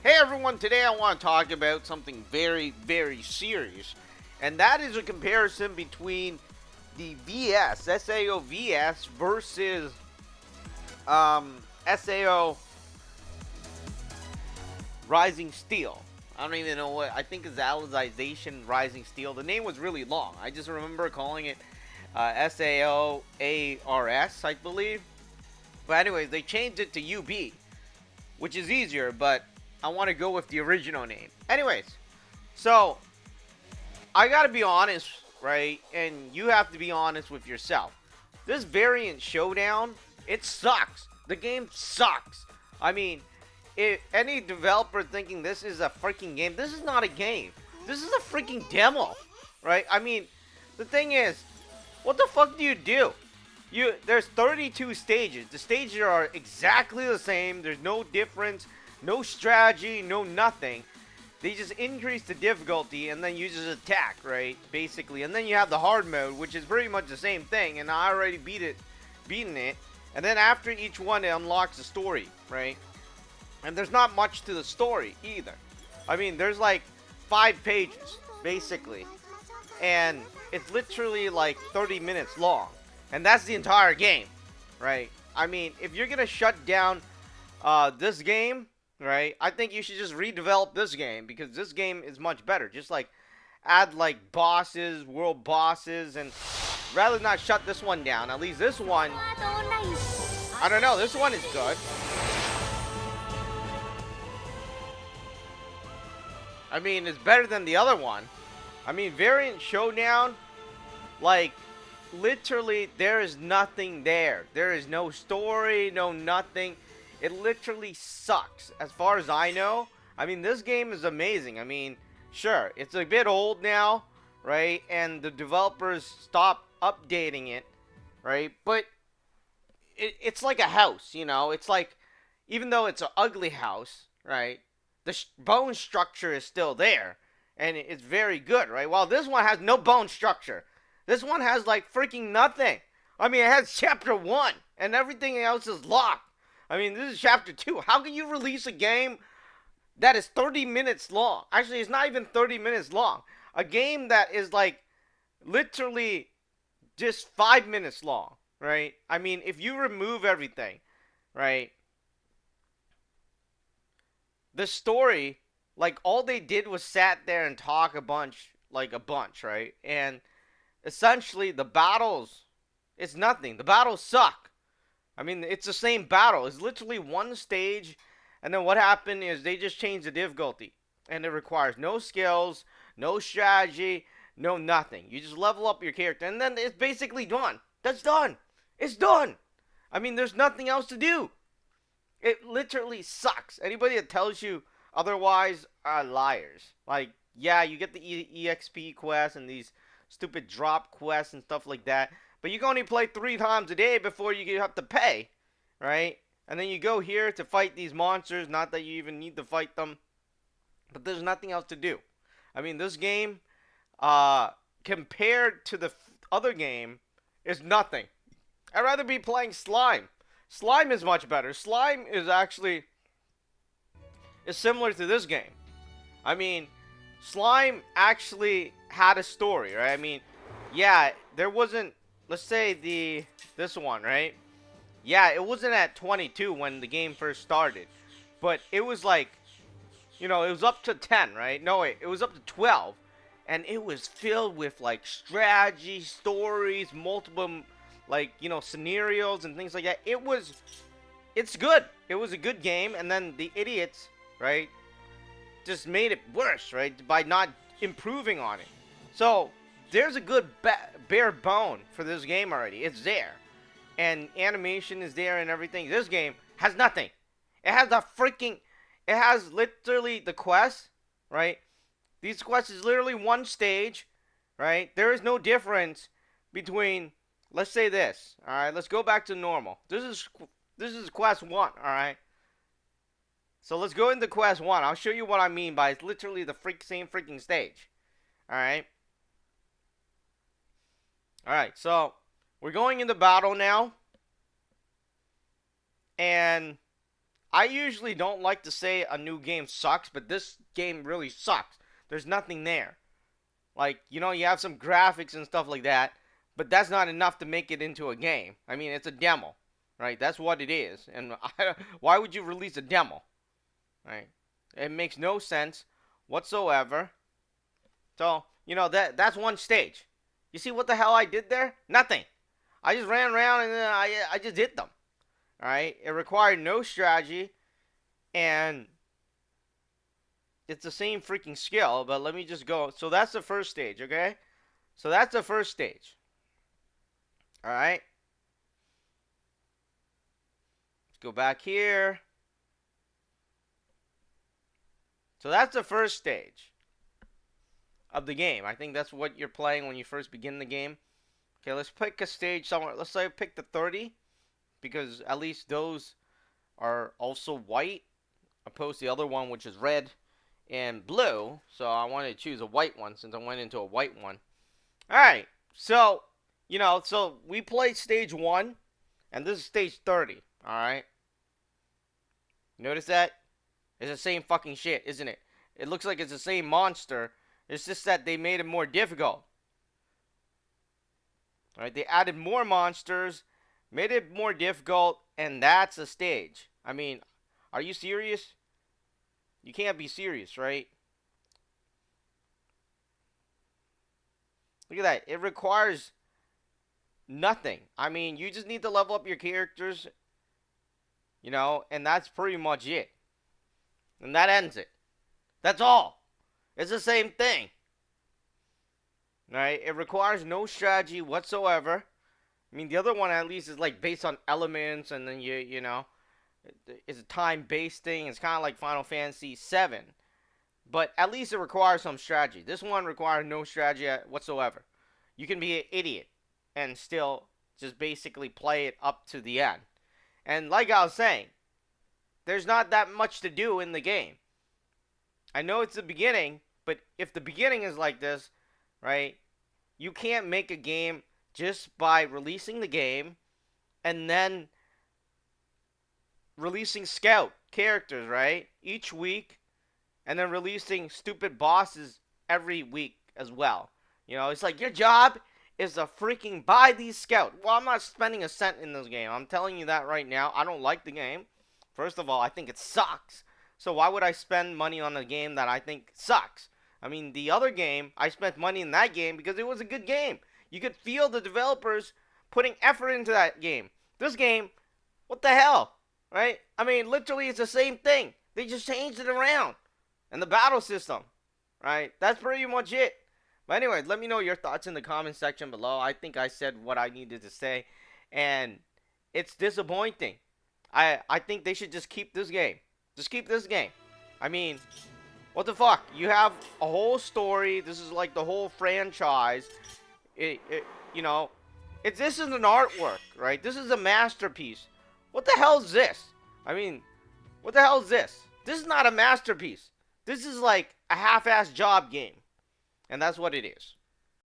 Hey everyone, today I want to talk about something very, very serious, and that is a comparison between the SAOVS versus SAO Rising Steel. I don't even know what, I think it's Alization Rising Steel. The name was really long. I just remember calling it SAOARS, I believe. But anyways, they changed it to UB, which is easier, but I want to go with the original name. Anyways, so I gotta be honest, right? And you have to be honest with yourself. This variant Showdown, it sucks. The game sucks. I mean, if any developer thinking this is a freaking game, this is not a game. This is a freaking demo, right? I mean, the thing is, what the fuck do? There's 32 stages. The stages are exactly the same. There's no difference, no strategy, no nothing. They just increase the difficulty and then you just attack, right? Basically. And then you have the hard mode, which is pretty much the same thing. And I already beaten it. And then after each one, it unlocks a story, right? And there's not much to the story either. I mean, there's like 5 pages, basically. And it's literally like 30 minutes long. And that's the entire game, right? I mean, if you're going to shut down this game, right, I think you should just redevelop this game, because this game is much better. Just like add like bosses, world bosses, and rather not shut this one down. At least this one, I don't know, this one is good. I mean, it's better than the other one. I mean, Variant Showdown, like, literally, there is nothing there. There is no story, no nothing. It literally sucks, as far as I know. I mean, this game is amazing. I mean, sure, it's a bit old now, right? And the developers stopped updating it, right? But it's like a house, you know? It's like, even though it's an ugly house, right? The bone structure is still there. And it's very good, right? While this one has no bone structure. This one has like freaking nothing. I mean, it has chapter 1 and everything else is locked. I mean, this is chapter 2. How can you release a game that is 30 minutes long? Actually, it's not even 30 minutes long. A game that is like literally just 5 minutes long, right? I mean, if you remove everything, right? The story, like all they did was sat there and talk a bunch, right? And essentially the battles, it's nothing. The battles suck. I mean, it's the same battle. It's literally one stage, and then what happened is they just changed the difficulty. And it requires no skills, no strategy, no nothing. You just level up your character, and then it's basically done. That's done. It's done. I mean, there's nothing else to do. It literally sucks. Anybody that tells you otherwise are liars. Like, yeah, you get the EXP quests and these stupid drop quests and stuff like that, but you can only play 3 times a day before you have to pay, right? And then you go here to fight these monsters, not that you even need to fight them, but there's nothing else to do. I mean, this game, compared to the other game, is nothing. I'd rather be playing Slime. Slime is much better. Slime is similar to this game. I mean, Slime actually had a story, right? I mean, yeah, there wasn't, let's say this one, right? Yeah, it wasn't at 22 when the game first started, but it was like, you know, it was up to 10, right? No, wait, it was up to 12, and it was filled with like strategy, stories, multiple, like, you know, scenarios and things like that. It's good. It was a good game, and then the idiots, right, just made it worse, right, by not improving on it. So there's a good bare bone for this game already. It's there, and animation is there and everything. This game has nothing. It has literally the quest, right? These quests is literally one stage, right? There is no difference between, let's say this, all right? Let's go back to normal. This is quest 1, all right? So let's go into quest 1. I'll show you what I mean by it's literally the same freaking stage. Alright? Alright, so we're going into battle now. And I usually don't like to say a new game sucks, but this game really sucks. There's nothing there. Like, you know, you have some graphics and stuff like that, but that's not enough to make it into a game. I mean, it's a demo, right? That's what it is. And why would you release a demo, right? It makes no sense whatsoever. So, you know, that's one stage. You see what the hell I did there? Nothing. I just ran around and then I just hit them. All right? It required no strategy, and it's the same freaking skill, but let me just go. So that's the first stage, okay? So that's the first stage. All right? Let's go back here. So that's the first stage of the game. I think that's what you're playing when you first begin the game. Okay, let's pick a stage somewhere. Let's say pick the 30, because at least those are also white, opposed to the other one, which is red and blue. So I wanted to choose a white one since I went into a white one. Alright, so, you know, so we played stage 1, and this is stage 30, alright? Notice that? It's the same fucking shit, isn't it? It looks like it's the same monster. It's just that they made it more difficult. Alright, they added more monsters, made it more difficult, and that's a stage. I mean, are you serious? You can't be serious, right? Look at that. It requires nothing. I mean, you just need to level up your characters, you know, and that's pretty much it. And that ends it. That's all. It's the same thing. Right? It requires no strategy whatsoever. I mean, the other one at least is like based on elements, and then you know, it's a time-based thing. It's kind of like Final Fantasy VII. But at least it requires some strategy. This one requires no strategy whatsoever. You can be an idiot and still just basically play it up to the end. And like I was saying, there's not that much to do in the game. I know it's the beginning, but if the beginning is like this, right, you can't make a game just by releasing the game and then releasing scout characters, right, each week, and then releasing stupid bosses every week as well. You know, it's like your job is to freaking buy these scouts. Well, I'm not spending a cent in this game. I'm telling you that right now. I don't like the game. First of all, I think it sucks. So why would I spend money on a game that I think sucks? I mean, the other game, I spent money in that game because it was a good game. You could feel the developers putting effort into that game. This game, what the hell, right? I mean, literally it's the same thing. They just changed it around. And the battle system, right? That's pretty much it. But anyway, let me know your thoughts in the comment section below. I think I said what I needed to say. And it's disappointing. I think they should just keep this game. Just keep this game. I mean, what the fuck? You have a whole story. This is like the whole franchise. You know, this is an artwork, right? This is a masterpiece. What the hell is this? I mean, what the hell is this? This is not a masterpiece. This is like a half-ass job game. And that's what it is.